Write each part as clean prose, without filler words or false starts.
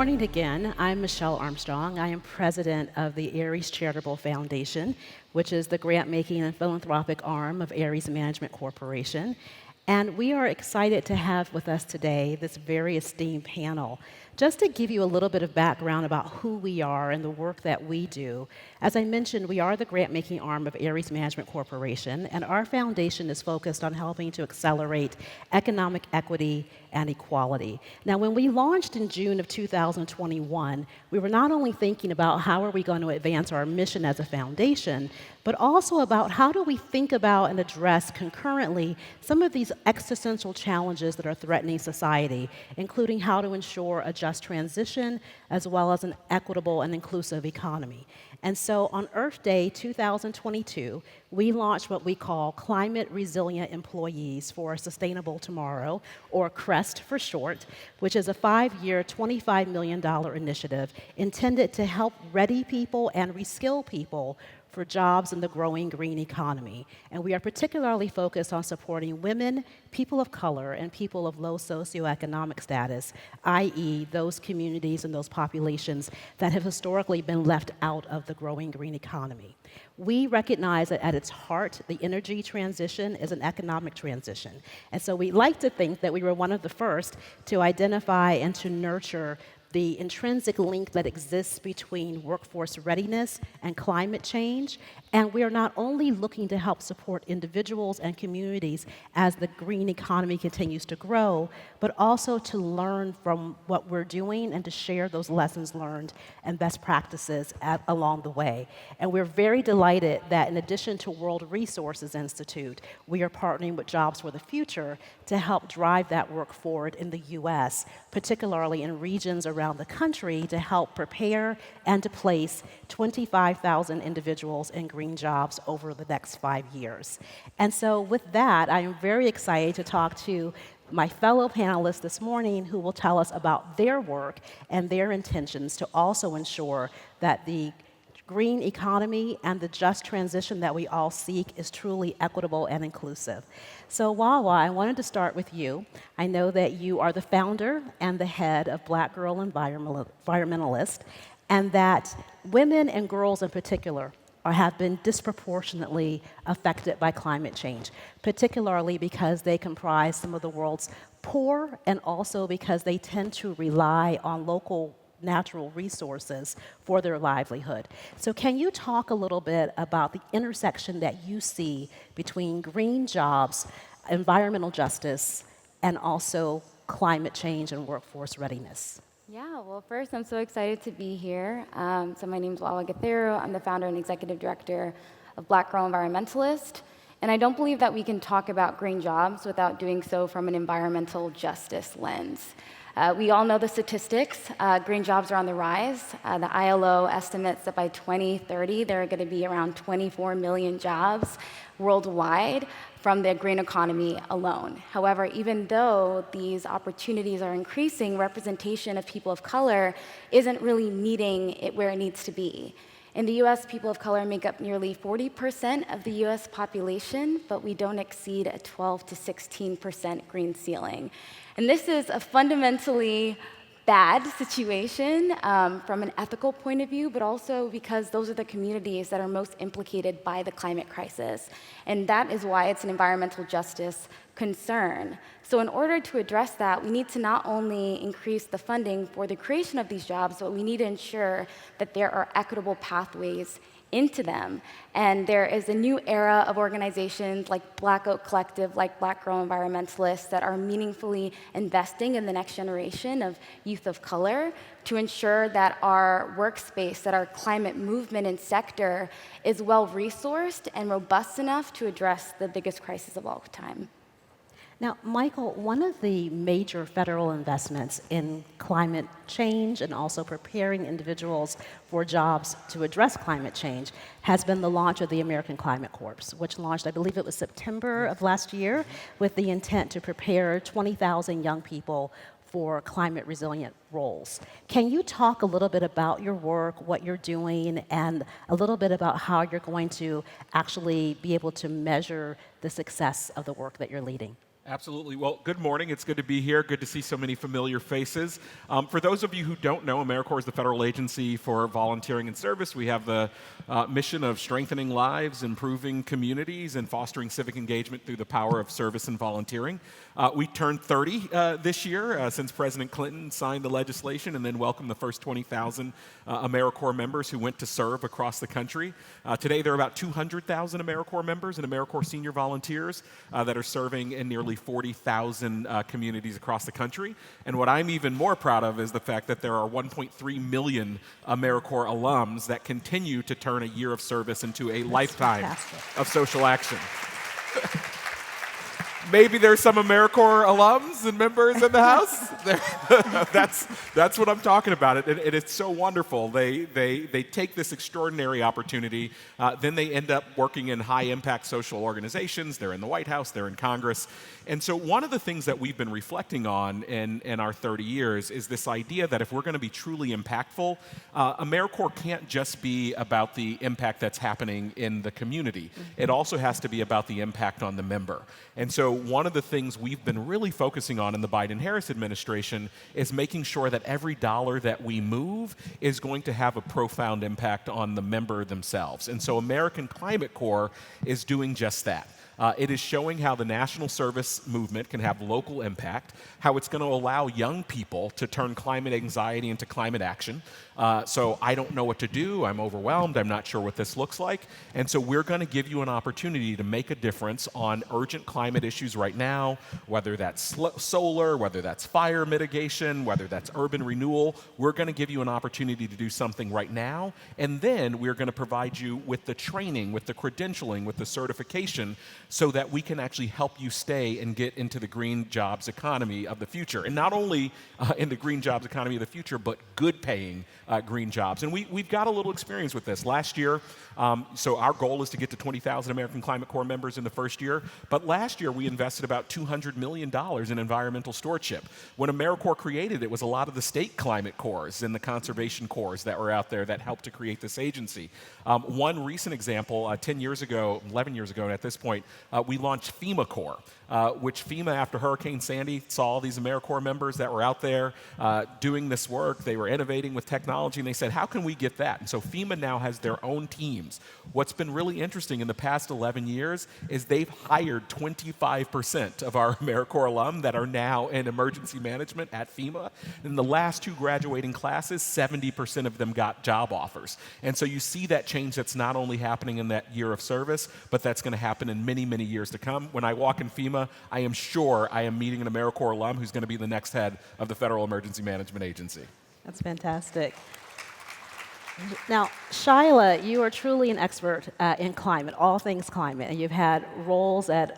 morning again. I'm Michelle Armstrong. I am president of the Aries Charitable Foundation, which is the grant-making and philanthropic arm of Aries Management Corporation. And we are excited to have with us today this very esteemed panel. Just to give you a little bit of background about who we are and the work that we do, as I mentioned, we are the grant-making arm of Aries Management Corporation, and our foundation is focused on helping to accelerate economic equity and equality. Now, when we launched in June of 2021, we were not only thinking about how are we going to advance our mission as a foundation, but also about how do we think about and address concurrently some of these existential challenges that are threatening society, including how to ensure a just transition as well as an equitable and inclusive economy. And so on Earth Day 2022, we launched what we call Climate Resilient Employees for a Sustainable Tomorrow, or CREST for short, which is a 5-year, $25 million initiative intended to help ready people and reskill people for jobs in the growing green economy. And we are particularly focused on supporting women, people of color, and people of low socioeconomic status, i.e. those communities and those populations that have historically been left out of the growing green economy. We recognize that at its heart, the energy transition is an economic transition. And so we like to think that we were one of the first to identify and to nurture the intrinsic link that exists between workforce readiness and climate change. And we are not only looking to help support individuals and communities as the green economy continues to grow, but also to learn from what we're doing and to share those lessons learned and best practices along the way. And we're very delighted that in addition to World Resources Institute, we are partnering with Jobs for the Future to help drive that work forward in the US, particularly in regions around the country to help prepare and to place 25,000 individuals in green jobs over the next 5 years. And so with that, I am very excited to talk to my fellow panelists this morning who will tell us about their work and their intentions to also ensure that the green economy and the just transition that we all seek is truly equitable and inclusive. So Wawa, I wanted to start with you. I know that you are the founder and the head of Black Girl Environmentalist, and that women and girls in particular have been disproportionately affected by climate change, particularly because they comprise some of the world's poor and also because they tend to rely on local natural resources for their livelihood. So can you talk a little bit about the intersection that you see between green jobs, environmental justice, and also climate change and workforce readiness? Yeah, well, first, I'm so excited to be here. So my name is Wawa Gathero. I'm the founder and executive director of Black Girl Environmentalist. And I don't believe that we can talk about green jobs without doing so from an environmental justice lens. We all know the statistics. Green jobs are on the rise. The ILO estimates that by 2030, there are going to be around 24 million jobs worldwide from the green economy alone. However, even though these opportunities are increasing, representation of people of color isn't really meeting it where it needs to be. In the US, people of color make up nearly 40% of the US population, but we don't exceed a 12 to 16% green ceiling. And this is a fundamentally bad situation from an ethical point of view, but also because those are the communities that are most implicated by the climate crisis. And that is why it's an environmental justice concern. So in order to address that, we need to not only increase the funding for the creation of these jobs, but we need to ensure that there are equitable pathways into them. And there is a new era of organizations like Black Oak Collective, like Black Girl Environmentalists, that are meaningfully investing in the next generation of youth of color to ensure that our workspace, that our climate movement and sector is well-resourced and robust enough to address the biggest crisis of all time. Now, Michael, one of the major federal investments in climate change and also preparing individuals for jobs to address climate change has been the launch of the American Climate Corps, which launched, I believe it was September of last year, with the intent to prepare 20,000 young people for climate resilient roles. Can you talk a little bit about your work, what you're doing, and a little bit about how you're going to actually be able to measure the success of the work that you're leading? Absolutely. Well, good morning. It's good to be here. Good to see so many familiar faces. For those of you who don't know, AmeriCorps is the federal agency for volunteering and service. We have the mission of strengthening lives, improving communities, and fostering civic engagement through the power of service and volunteering. We turned 30 this year since President Clinton signed the legislation and then welcomed the first 20,000 AmeriCorps members who went to serve across the country. Today, there are about 200,000 AmeriCorps members and AmeriCorps senior volunteers that are serving in nearly 40,000 communities across the country. And what I'm even more proud of is the fact that there are 1.3 million AmeriCorps alums that continue to turn a year of service into a lifetime fantastic. of social action. Maybe there's some AmeriCorps alums and members in the house. That's what I'm talking about. And it's so wonderful. They take this extraordinary opportunity, then they end up working in high-impact social organizations. They're in the White House, they're in Congress. And so one of the things that we've been reflecting on in our 30 years is this idea that if we're going to be truly impactful, AmeriCorps can't just be about the impact that's happening in the community. It also has to be about the impact on the member. And so one of the things we've been really focusing on in the Biden-Harris administration is making sure that every dollar that we move is going to have a profound impact on the member themselves. And so American Climate Corps is doing just that. It is showing how the national service movement can have local impact, how it's going to allow young people to turn climate anxiety into climate action. So I don't know what to do, I'm overwhelmed, I'm not sure what this looks like. And so we're going to give you an opportunity to make a difference on urgent climate issues right now, whether that's solar, whether that's fire mitigation, whether that's urban renewal. We're going to give you an opportunity to do something right now, and then we're going to provide you with the training, with the credentialing, with the certification, so that we can actually help you stay and get into the green jobs economy of the future. And not only in the green jobs economy of the future, but good paying green jobs. And we've got a little experience with this. Last year, so our goal is to get to 20,000 American Climate Corps members in the first year. But last year, we invested about $200 million in environmental stewardship. When AmeriCorps created it, was a lot of the state climate corps and the conservation corps that were out there that helped to create this agency. One recent example, 10 years ago, 11 years ago at this point, we launched FEMA Corps, which FEMA, after Hurricane Sandy, saw all these AmeriCorps members that were out there doing this work. They were innovating with technology, and they said, how can we get that? And so FEMA now has their own teams. What's been really interesting in the past 11 years is they've hired 25% of our AmeriCorps alum that are now in emergency management at FEMA. In the last two graduating classes, 70% of them got job offers. And so you see that change that's not only happening in that year of service, but that's going to happen in many, many years to come. When I walk in FEMA, I am sure I am meeting an AmeriCorps alum who's going to be the next head of the Federal Emergency Management Agency. That's fantastic. Now, Shyla, you are truly an expert in climate, all things climate, and you've had roles at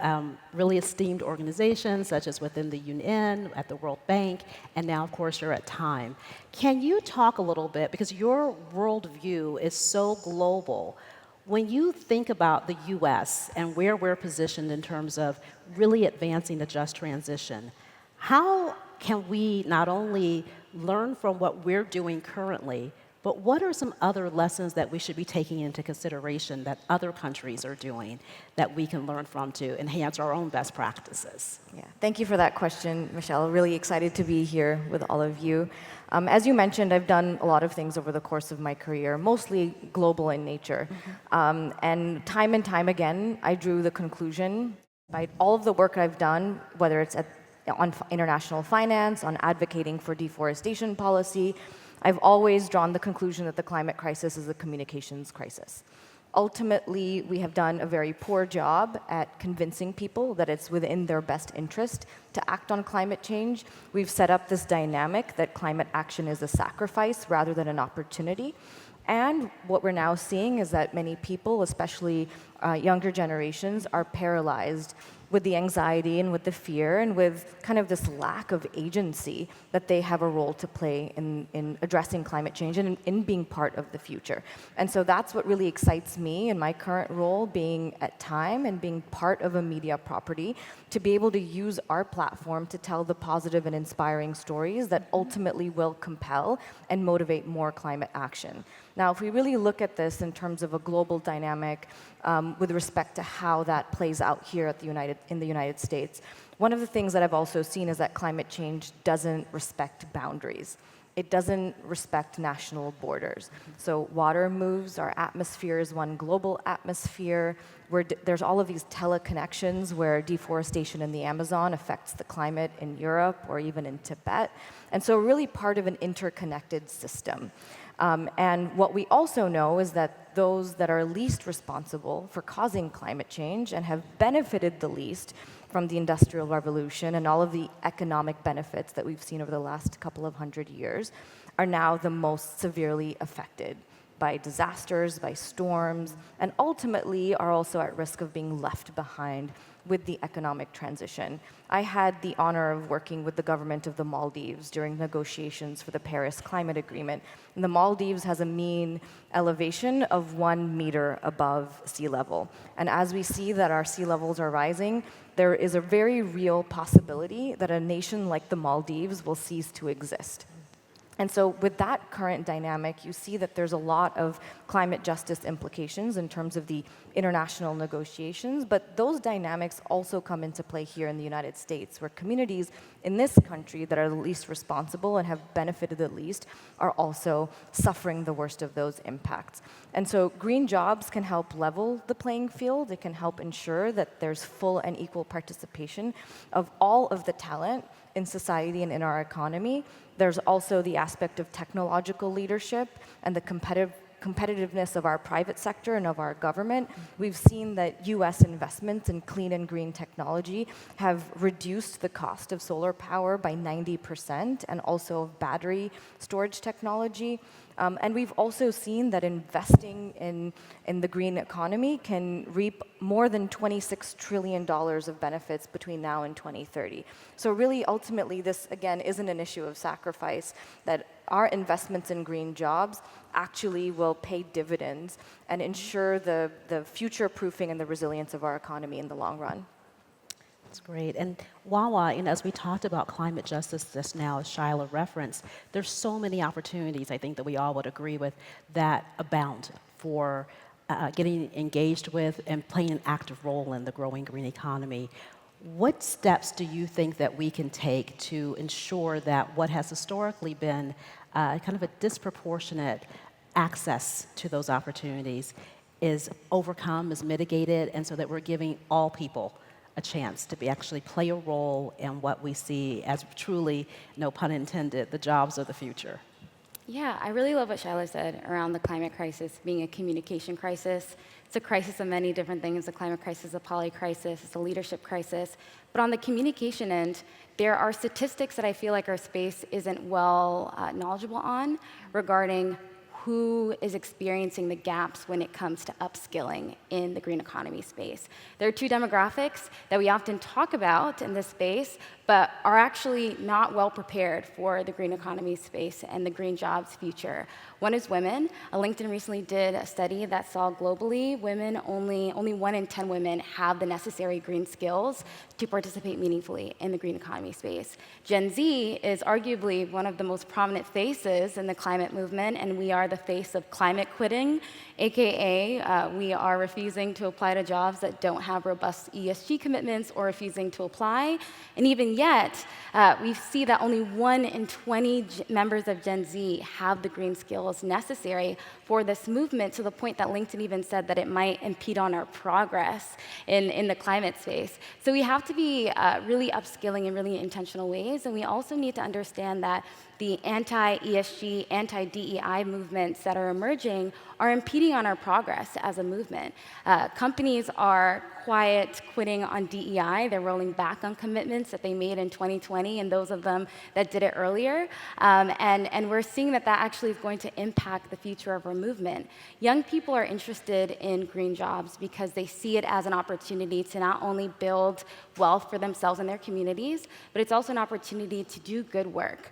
really esteemed organizations such as within the UN, at the World Bank, and now, of course, you're at Time. Can you talk a little bit, because your worldview is so global, when you think about the US and where we're positioned in terms of really advancing the just transition, how can we not only learn from what we're doing currently, but what are some other lessons that we should be taking into consideration that other countries are doing that we can learn from to enhance our own best practices? Yeah, thank you for that question, Michelle. Really excited to be here with all of you. As you mentioned, I've done a lot of things over the course of my career, mostly global in nature. And time again, I drew the conclusion, by all of the work I've done, whether it's on international finance, on advocating for deforestation policy, I've always drawn the conclusion that the climate crisis is a communications crisis. Ultimately, we have done a very poor job at convincing people that it's within their best interest to act on climate change. We've set up this dynamic that climate action is a sacrifice rather than an opportunity. And what we're now seeing is that many people, especially younger generations, are paralyzed with the anxiety and with the fear and with kind of this lack of agency that they have a role to play in addressing climate change and in being part of the future. And so that's what really excites me in my current role, being at Time and being part of a media property, to be able to use our platform to tell the positive and inspiring stories that ultimately will compel and motivate more climate action. Now, if we really look at this in terms of a global dynamic with respect to how that plays out here in the United States, one of the things that I've also seen is that climate change doesn't respect boundaries. It doesn't respect national borders. So water moves, our atmosphere is one global atmosphere, where there's all of these teleconnections where deforestation in the Amazon affects the climate in Europe or even in Tibet. And so really part of an interconnected system. And what we also know is that those that are least responsible for causing climate change and have benefited the least from the Industrial Revolution and all of the economic benefits that we've seen over the last couple of hundred years are now the most severely affected by disasters, by storms, and ultimately are also at risk of being left behind with the economic transition. I had the honor of working with the government of the Maldives during negotiations for the Paris Climate Agreement. And the Maldives has a mean elevation of 1 meter above sea level. And as we see that our sea levels are rising, there is a very real possibility that a nation like the Maldives will cease to exist. And so with that current dynamic, you see that there's a lot of climate justice implications in terms of the international negotiations, but those dynamics also come into play here in the United States, where communities in this country that are the least responsible and have benefited the least are also suffering the worst of those impacts. And so green jobs can help level the playing field. It can help ensure that there's full and equal participation of all of the talent in society and in our economy. There's also the aspect of technological leadership and the competitiveness of our private sector and of our government. We've seen that US investments in clean and green technology have reduced the cost of solar power by 90% and also of battery storage technology. And we've also seen that investing in the green economy can reap more than $26 trillion of benefits between now and 2030. So really, ultimately, this, again, isn't an issue of sacrifice, that our investments in green jobs actually will pay dividends and ensure the future-proofing and the resilience of our economy in the long run. That's great. And Wawa, as we talked about climate justice just now, as Shyla referenced, there's so many opportunities, I think, that we all would agree with, that abound for getting engaged with and playing an active role in the growing green economy. What steps do you think that we can take to ensure that what has historically been kind of a disproportionate access to those opportunities is overcome, is mitigated, and so that we're giving all people a chance to actually play a role in what we see as truly, no pun intended, the jobs of the future? Yeah, I really love what Shyla said around the climate crisis being a communication crisis. It's a crisis of many different things. The climate crisis is a poly crisis, it's a leadership crisis. But on the communication end, there are statistics that I feel like our space isn't well knowledgeable on regarding who is experiencing the gaps when it comes to upskilling in the green economy space. There are two demographics that we often talk about in this space, but are actually not well prepared for the green economy space and the green jobs future. One is women. LinkedIn recently did a study that saw globally, women, only 1 in 10 women have the necessary green skills to participate meaningfully in the green economy space. Gen Z is arguably one of the most prominent faces in the climate movement, and we are the face of climate quitting, AKA we are refusing to apply to jobs that don't have robust ESG commitments or refusing to apply. And even yet, we see that only 1 in 20 members of Gen Z have the green skills necessary for this movement, to the point that LinkedIn even said that it might impede on our progress in the climate space. So we have to be really upskilling in really intentional ways, and we also need to understand that the anti-ESG, anti-DEI movements that are emerging are impeding on our progress as a movement. Companies are quiet quitting on DEI. They're rolling back on commitments that they made in 2020 and those of them that did it earlier. And we're seeing that actually is going to impact the future of our movement. Young people are interested in green jobs because they see it as an opportunity to not only build wealth for themselves and their communities, but it's also an opportunity to do good work.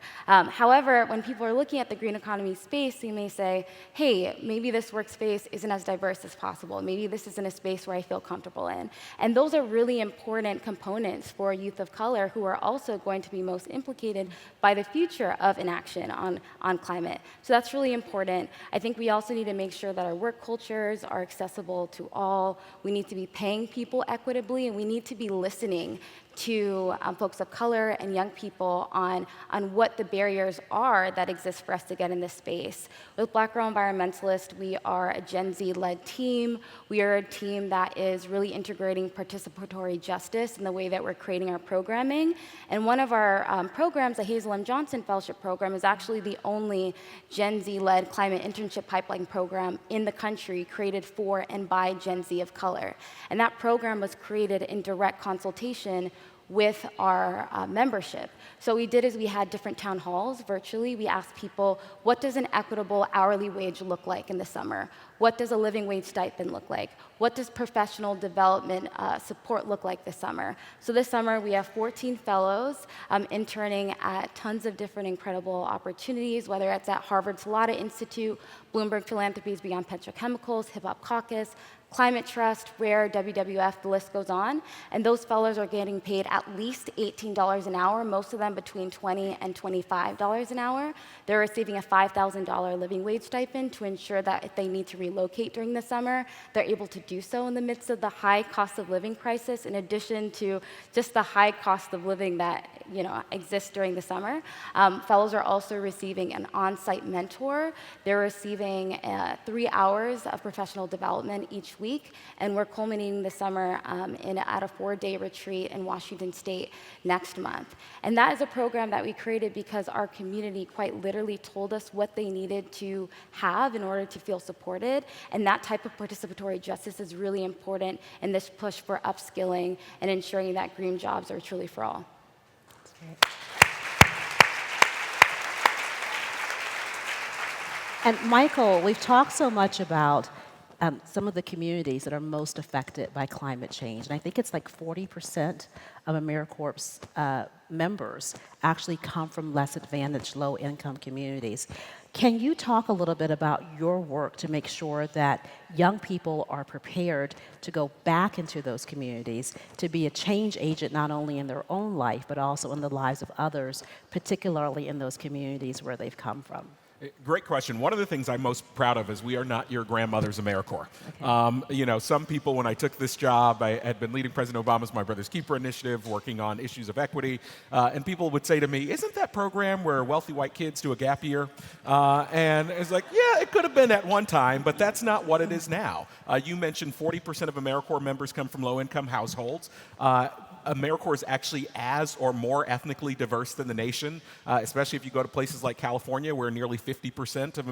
However, when people are looking at the green economy space, you may say, hey, maybe this workspace isn't as diverse as possible. Maybe this isn't a space where I feel comfortable in. And those are really important components for youth of color who are also going to be most implicated by the future of inaction on climate. So that's really important. I think we also need to make sure that our work cultures are accessible to all. We need to be paying people equitably, and we need to be listening to folks of color and young people on what the barriers are that exist for us to get in this space. With Black Girl Environmentalist, we are a Gen Z-led team. We are a team that is really integrating participatory justice in the way that we're creating our programming. And one of our programs, the Hazel M. Johnson Fellowship Program, is actually the only Gen Z-led climate internship pipeline program in the country created for and by Gen Z of color. And that program was created in direct consultation with our membership. So what we did is we had different town halls virtually. We asked people, what does an equitable hourly wage look like in the summer? What does a living wage stipend look like? What does professional development support look like this summer? So this summer we have 14 fellows interning at tons of different incredible opportunities, whether it's at Harvard Salata Institute, Bloomberg Philanthropies Beyond Petrochemicals, Hip Hop Caucus, Climate Trust, Rare, WWF, the list goes on. And those fellows are getting paid at least $18 an hour, most of them between $20 and $25 an hour. They're receiving a $5,000 living wage stipend to ensure that if they need to relocate during the summer, they're able to do so in the midst of the high cost of living crisis, in addition to just the high cost of living that exists during the summer. Fellows are also receiving an on-site mentor. They're receiving 3 hours of professional development each week, and we're culminating the summer at a 4-day retreat in Washington State next month. And that is a program that we created because our community quite literally told us what they needed to have in order to feel supported, and that type of participatory justice is really important in this push for upskilling and ensuring that green jobs are truly for all. And Michael, we've talked so much about some of the communities that are most affected by climate change. And I think it's like 40% of AmeriCorp's members actually come from less advantaged, low-income communities. Can you talk a little bit about your work to make sure that young people are prepared to go back into those communities to be a change agent not only in their own life, but also in the lives of others, particularly in those communities where they've come from? Great question. One of the things I'm most proud of is we are not your grandmother's AmeriCorps. Okay. Some people, when I took this job, I had been leading President Obama's My Brother's Keeper initiative, working on issues of equity, and people would say to me, isn't that program where wealthy white kids do a gap year? And it's like, yeah, it could have been at one time, but that's not what it is now. You mentioned 40% of AmeriCorps members come from low-income households. AmeriCorps is actually as or more ethnically diverse than the nation, especially if you go to places like California, where nearly 50% of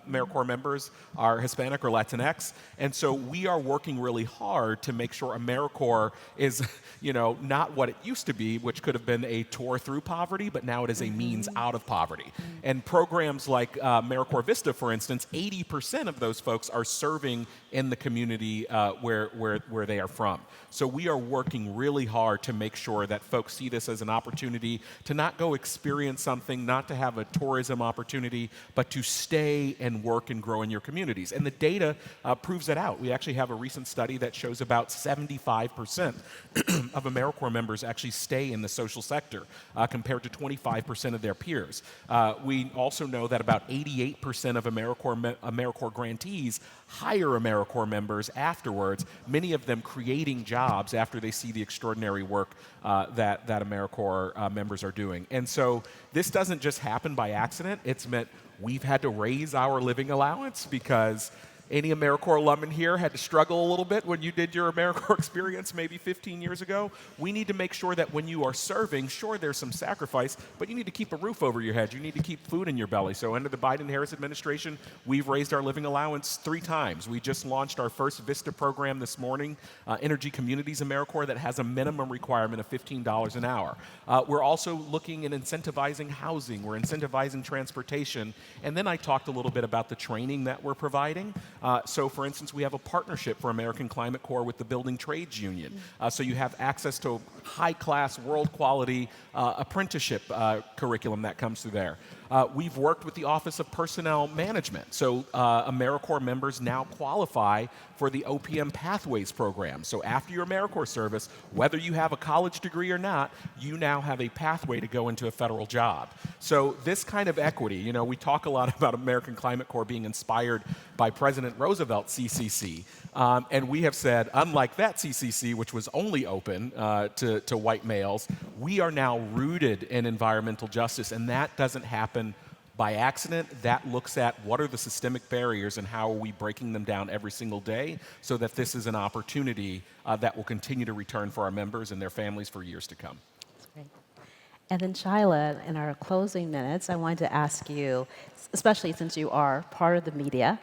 AmeriCorps members are Hispanic or Latinx. And so we are working really hard to make sure AmeriCorps is, not what it used to be, which could have been a tour through poverty, but now it is a means out of poverty. And programs like AmeriCorps Vista, for instance, 80% of those folks are serving in the community where they are from. So we are working really hard to make sure that folks see this as an opportunity to not go experience something, not to have a tourism opportunity, but to stay and work and grow in your communities. And the data proves it out. We actually have a recent study that shows about 75% of AmeriCorps members actually stay in the social sector compared to 25% of their peers. We also know that about 88% of AmeriCorps grantees hire AmeriCorps members afterwards, many of them creating jobs after they see the extraordinary work that AmeriCorps members are doing. And so this doesn't just happen by accident. It's meant we've had to raise our living allowance because any AmeriCorps alum in here had to struggle a little bit when you did your AmeriCorps experience maybe 15 years ago. We need to make sure that when you are serving, sure, there's some sacrifice, but you need to keep a roof over your head. You need to keep food in your belly. So under the Biden-Harris administration, we've raised our living allowance 3 times. We just launched our first VISTA program this morning, Energy Communities AmeriCorps, that has a minimum requirement of $15 an hour. We're also looking at incentivizing housing. We're incentivizing transportation. And then I talked a little bit about the training that we're providing. So, for instance, we have a partnership for American Climate Corps with the Building Trades Union. So you have access to high-class, world-quality apprenticeship curriculum that comes through there. We've worked with the Office of Personnel Management. So AmeriCorps members now qualify for the OPM Pathways program. So after your AmeriCorps service, whether you have a college degree or not, you now have a pathway to go into a federal job. So this kind of equity, we talk a lot about American Climate Corps being inspired by President Roosevelt's CCC. And we have said, unlike that CCC, which was only open to white males, we are now rooted in environmental justice, and that doesn't happen by accident. That looks at what are the systemic barriers and how are we breaking them down every single day so that this is an opportunity that will continue to return for our members and their families for years to come. That's great. And then, Shyla, in our closing minutes, I wanted to ask you, especially since you are part of the media,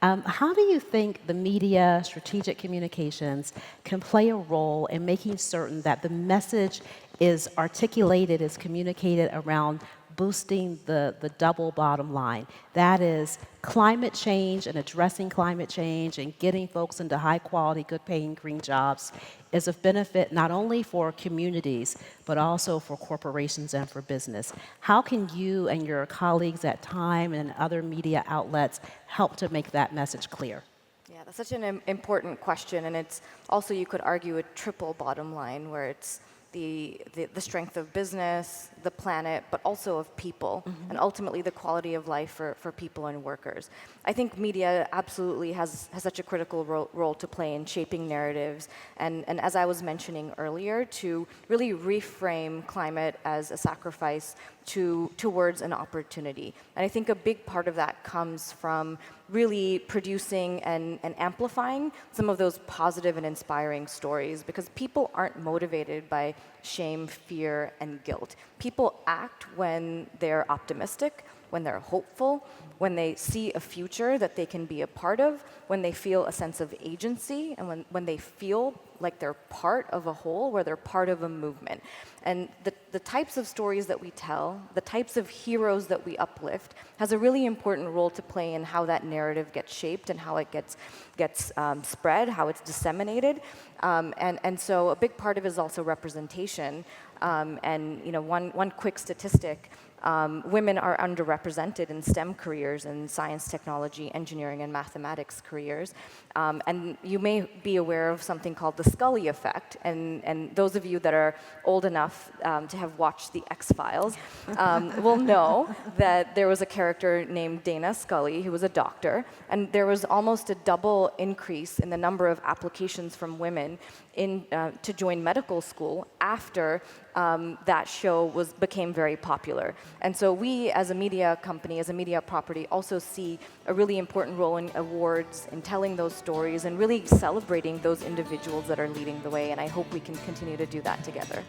how do you think the media, strategic communications, can play a role in making certain that the message is articulated, is communicated around boosting the double bottom line? That is climate change and addressing climate change and getting folks into high quality, good paying green jobs is of benefit not only for communities, but also for corporations and for business. How can you and your colleagues at Time and other media outlets help to make that message clear? Yeah, that's such an important question, and it's also, you could argue, a triple bottom line where it's the strength of business, the planet, but also of people, and ultimately the quality of life for people and workers. I think media absolutely has such a critical role to play in shaping narratives, and as I was mentioning earlier, to really reframe climate as a sacrifice towards an opportunity. And I think a big part of that comes from really producing and amplifying some of those positive and inspiring stories, because people aren't motivated by shame, fear, and guilt. People act when they're optimistic, when they're hopeful, when they see a future that they can be a part of, when they feel a sense of agency, and when they feel like they're part of a whole, where they're part of a movement. And the types of stories that we tell, the types of heroes that we uplift, has a really important role to play in how that narrative gets shaped and how it gets spread, how it's disseminated. And so a big part of it is also representation. And one quick statistic, women are underrepresented in STEM careers, in science, technology, engineering, and mathematics careers. And you may be aware of something called the Scully effect. And those of you that are old enough to have watched The X-Files will know that there was a character named Dana Scully who was a doctor. And there was almost a double increase in the number of applications from women to join medical school after that show became very popular. And so we, as a media company, as a media property, also see a really important role in awards, in telling those stories, and really celebrating those individuals that are leading the way. And I hope we can continue to do that together.